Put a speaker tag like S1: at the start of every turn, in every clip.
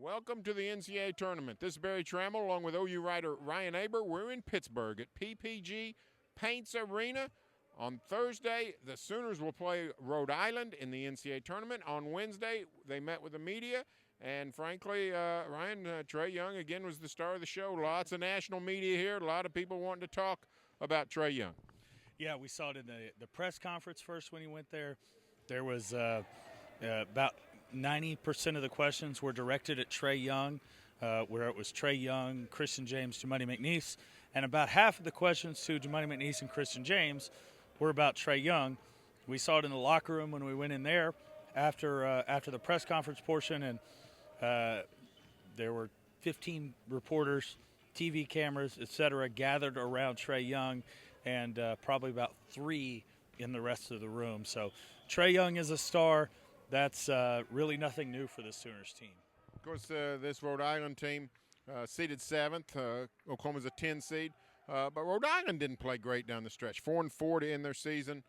S1: Welcome to the NCAA tournament. This is Barry Tramel along with OU writer Ryan Aber. We're in Pittsburgh at PPG Paints Arena. On Thursday, the Sooners will play Rhode Island in the NCAA tournament. On Wednesday, they met with the media. And frankly, Ryan, Trae Young again was the star of the show. Lots of national media here. A lot of people wanting to talk about Trae Young.
S2: Yeah, we saw it in the press conference first when he went there. There was about 90% of the questions were directed at Trae Young, where it was Trae Young, Christian James, Jamuni McNeese, and about half of the questions to Jamuni McNeese and Christian James were about Trae Young. We saw it in the locker room when we went in there after the press conference portion, and there were 15 reporters, TV cameras, etc., gathered around Trae Young, and probably about 3 in the rest of the room. So Trae Young is a star. That's really nothing new for the Sooners team.
S1: Of course, this Rhode Island team seeded 7th. Oklahoma's a 10 seed. But Rhode Island didn't play great down the stretch. 4-4 to end their season.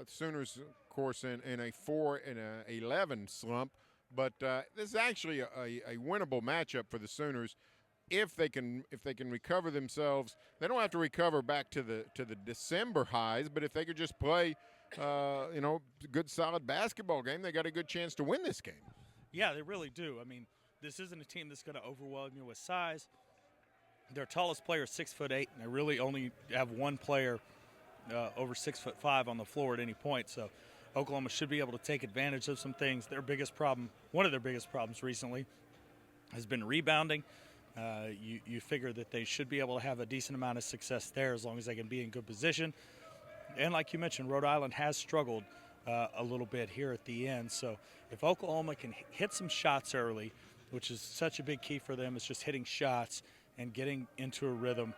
S1: Sooners, of course, in a 4-11 slump. But this is actually a winnable matchup for the Sooners if they can recover themselves. They don't have to recover back to the December highs, but if they could just play good solid basketball game, they got a good chance to win this game.
S2: Yeah, they really do. I mean, this isn't a team that's going to overwhelm you with size. Their tallest player is 6'8", and they really only have one player over 6'5" on the floor at any point. So Oklahoma should be able to take advantage of some things. One of their biggest problems recently has been rebounding. You figure that they should be able to have a decent amount of success there as long as they can be in good position. And like you mentioned, Rhode Island has struggled a little bit here at the end. So if Oklahoma can hit some shots early, which is such a big key for them, is just hitting shots and getting into a rhythm.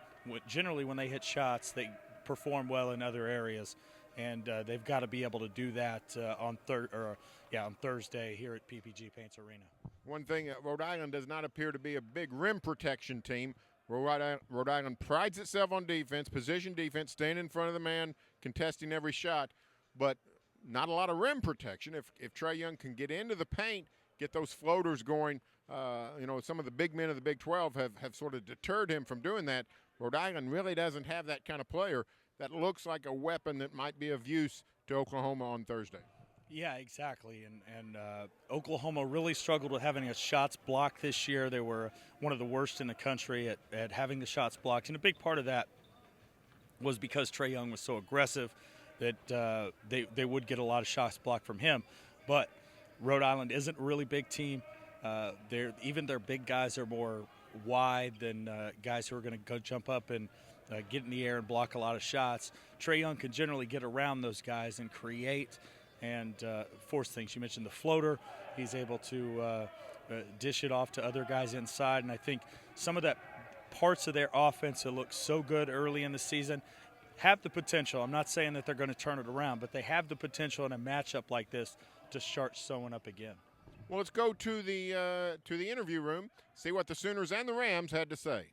S2: Generally, when they hit shots, they perform well in other areas, and they've got to be able to do that on Thursday here at PPG Paints Arena.
S1: One thing, Rhode Island does not appear to be a big rim protection team. Rhode Island prides itself on defense, position defense, staying in front of the man, contesting every shot, but not a lot of rim protection. If Trae Young can get into the paint, get those floaters going, some of the big men of the Big 12 have sort of deterred him from doing that. Rhode Island really doesn't have that kind of player that looks like a weapon that might be of use to Oklahoma on Thursday.
S2: Yeah, exactly. And Oklahoma really struggled with having its shots blocked this year. They were one of the worst in the country at having the shots blocked. And a big part of that was because Trae Young was so aggressive that they would get a lot of shots blocked from him. But Rhode Island isn't a really big team. Even their big guys are more wide than guys who are going to go jump up and get in the air and block a lot of shots. Trae Young can generally get around those guys and create and force things. You mentioned the floater. He's able to dish it off to other guys inside. And I think some of that parts of their offense that look so good early in the season have the potential. I'm not saying that they're going to turn it around, but they have the potential in a matchup like this to start showing up again.
S1: Well, let's go to the interview room, see what the Sooners and the Rams had to say.